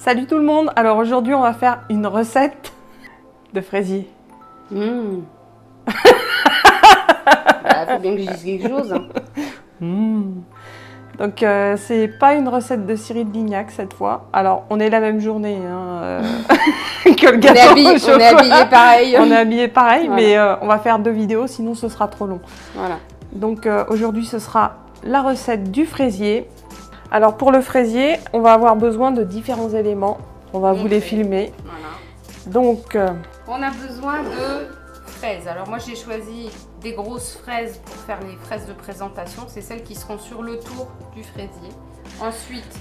Salut tout le monde. Alors aujourd'hui on va faire une recette de fraisier. Faut bien que je dise quelque chose. Donc c'est pas une recette de Cyril Lignac cette fois. Alors on est la même journée que le gâteau au chocolat. On est habillés pareil. On est habillés pareil, Voilà. mais on va faire 2 vidéos sinon ce sera trop long. Voilà. Donc aujourd'hui ce sera la recette du fraisier. Alors pour le fraisier on va avoir besoin de différents éléments. On va vous les filmer. Voilà. Donc On a besoin de fraises. Alors moi j'ai choisi des grosses fraises pour faire les fraises de présentation. C'est celles qui seront sur le tour du fraisier. Ensuite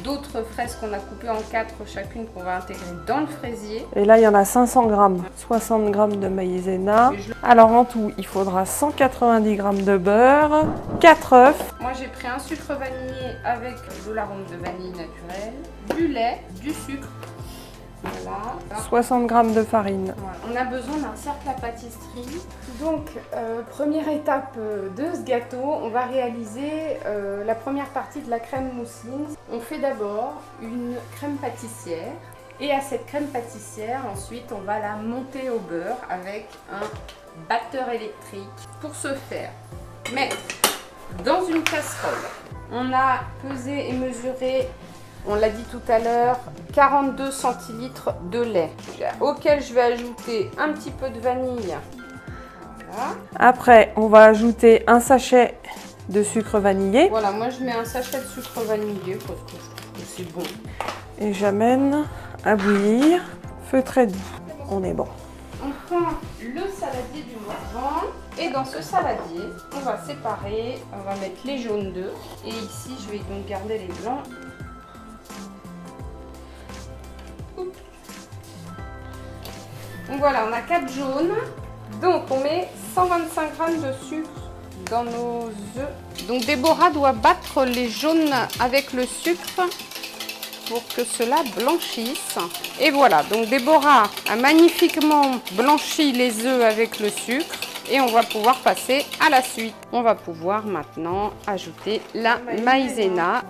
d'autres fraises qu'on a coupées en 4 chacune qu'on va intégrer dans le fraisier. et là il y en a 500 grammes, 60 grammes de maïzena. Alors en tout il faudra 190 grammes de beurre, 4 œufs. Moi j'ai pris un sucre vanillé avec de l'arôme de vanille naturelle, du lait, du sucre. Voilà. 60 grammes de farine. Voilà. On a besoin d'un cercle à pâtisserie. Donc, première étape de ce gâteau, on va réaliser la première partie de la crème mousseline. On fait d'abord une crème pâtissière. Et à cette crème pâtissière, ensuite, on va la monter au beurre avec un batteur électrique. Pour ce faire, mettre dans une casserole. On a pesé et mesuré, on l'a dit tout à l'heure, 42 centilitres de lait, auquel je vais ajouter un petit peu de vanille. Voilà. Après on va ajouter un sachet de sucre vanillé. Voilà, moi je mets un sachet de sucre vanillé parce que je trouve que c'est bon. Et j'amène à bouillir, feu très doux. On est bon. On prend le saladier du morvan et dans ce saladier, on va séparer, on va mettre les jaunes d'œufs et ici je vais donc garder les blancs. Donc voilà, on a 4 jaunes. Donc on met 125 g de sucre dans nos œufs. Donc Déborah doit battre les jaunes avec le sucre pour que cela blanchisse. Et voilà, donc Déborah a magnifiquement blanchi les œufs avec le sucre. Et on va pouvoir passer à la suite. On va pouvoir maintenant ajouter la maïzena.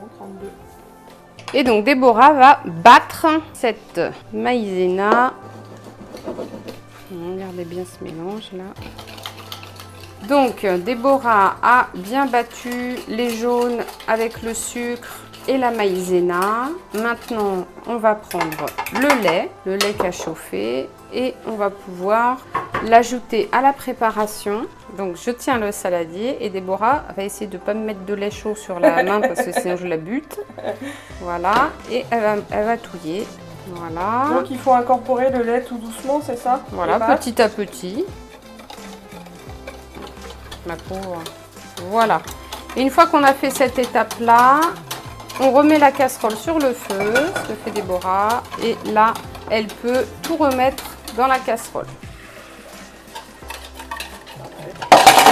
Et donc Déborah va battre cette maïzena. Regardez bien ce mélange là. Donc Déborah a bien battu les jaunes avec le sucre et la maïzena. Maintenant on va prendre le lait qui a chauffé et on va pouvoir l'ajouter à la préparation. Donc je tiens le saladier et Déborah va essayer de ne pas me mettre de lait chaud sur la main parce que sinon je la bute. Voilà, et elle va touiller. Voilà. Donc il faut incorporer le lait tout doucement, c'est ça? Voilà, petit à petit. Ma pauvre. Voilà. Et une fois qu'on a fait cette étape-là, on remet la casserole sur le feu, ce que fait Déborah. Et là, elle peut tout remettre dans la casserole.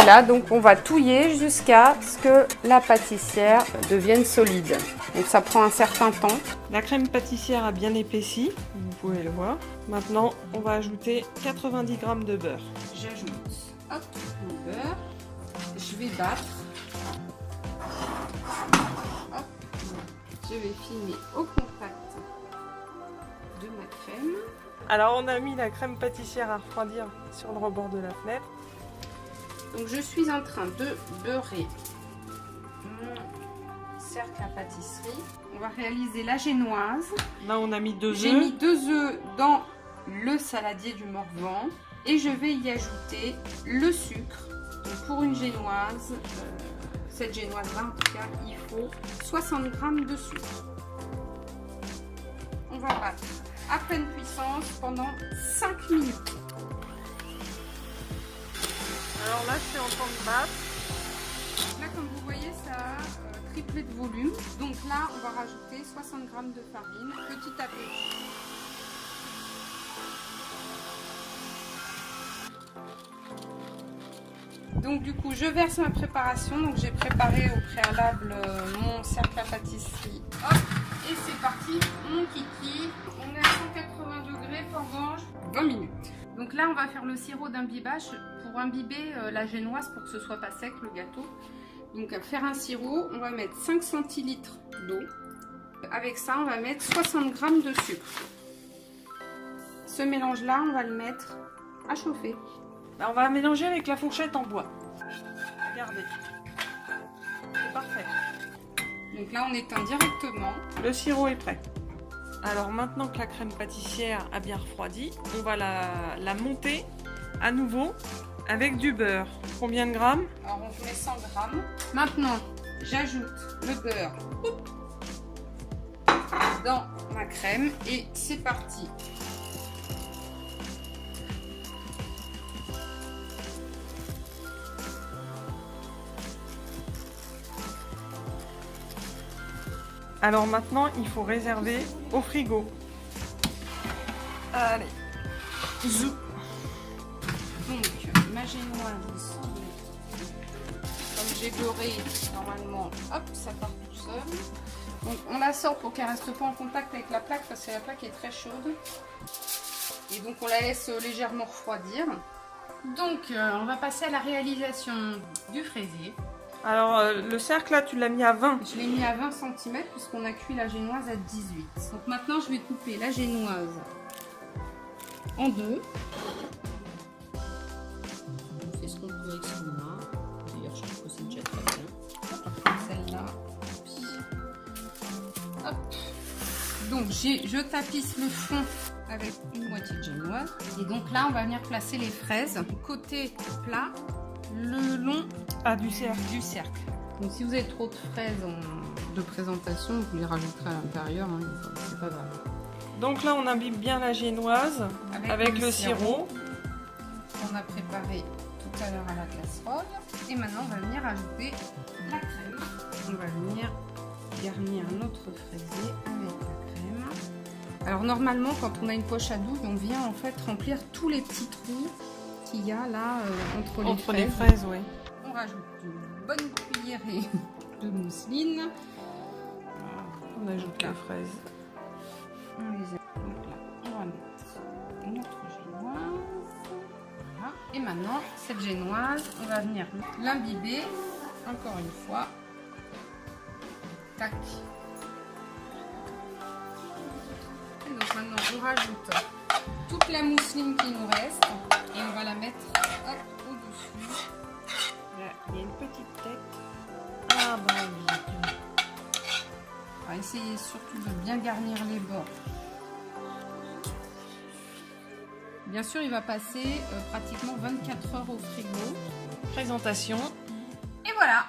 Et là, donc, on va touiller jusqu'à ce que la pâtissière devienne solide. Donc, ça prend un certain temps. La crème pâtissière a bien épaissi, vous pouvez le voir. Maintenant, on va ajouter 90 grammes de beurre. J'ajoute le beurre. Je vais battre. Hop. Je vais filmer au contact de ma crème. Alors on a mis la crème pâtissière à refroidir sur le rebord de la fenêtre. Donc je suis en train de beurrer mon cercle à pâtisserie. On va réaliser la génoise. Là on a mis 2 œufs. J'ai mis 2 œufs dans le saladier du morvan et je vais y ajouter le sucre. Donc pour une génoise, cette génoise-là en tout cas, il faut 60 g de sucre. On va battre à pleine puissance pendant 5 minutes. Alors là je suis en train de battre. Là comme vous voyez ça a triplé de volume. Donc là on va rajouter 60 g de farine petit à petit. Donc du coup je verse ma préparation. Donc j'ai préparé au préalable mon cercle à pâtisserie. Hop, et c'est parti, mon kiki. On est à 180 degrés pendant 20 minutes. Donc là on va faire le sirop d'imbibage pour imbiber la génoise pour que ce soit pas sec le gâteau. Donc à faire un sirop, on va mettre 5 centilitres d'eau. Avec ça, on va mettre 60 g de sucre. Ce mélange-là, on va le mettre à chauffer. On va mélanger avec la fourchette en bois. Regardez. C'est parfait. Donc là, on éteint directement. Le sirop est prêt. Alors maintenant que la crème pâtissière a bien refroidi, on va la monter à nouveau avec du beurre. Combien de grammes? Alors on met 100 g. Maintenant, j'ajoute le beurre dans ma crème et c'est parti. Alors maintenant, il faut réserver au frigo. Allez, zou. Donc, ma génoise, comme j'ai beurré, normalement, hop, ça part tout seul. Donc, on la sort pour qu'elle reste pas en contact avec la plaque parce que la plaque est très chaude. Et donc, on la laisse légèrement refroidir. Donc, on va passer à la réalisation du fraisier. Alors, le cercle là, tu l'as mis à 20. Je l'ai mis à 20 cm puisqu'on a cuit la génoise à 18. Donc, maintenant, je vais couper la génoise en deux. On fait ce qu'on peut avec ce qu'on a. D'ailleurs, je trouve que c'est déjà très bien. Celle-là. Hop. Donc, je tapisse le fond avec une moitié de génoise. Et donc là, on va venir placer les fraises côté plat, le long Du cercle. Donc si vous avez trop de fraises de présentation, vous les rajouterez à l'intérieur, hein, c'est pas grave. Donc là, on imbibe bien la génoise avec le sirop qu'on a préparé tout à l'heure à la casserole. Et maintenant, on va venir ajouter la crème. On va venir garnir notre fraisier avec la crème. Alors normalement, quand on a une poche à douille, on vient en fait remplir tous les petits trous qu'il y a là entre les fraises. Oui. On rajoute une bonne cuillerée de mousseline. On ajoute la fraise. On les a. Donc là, on va mettre notre génoise. Voilà. Et maintenant, cette génoise, on va venir l'imbiber encore une fois. Tac. Et donc maintenant, on rajoute toute la mousseline qui nous reste et on va la mettre au-dessus. Il y a une petite tête. Ah bah oui. On va essayer surtout de bien garnir les bords. Bien sûr, il va passer pratiquement 24 heures au frigo. Présentation. Et voilà!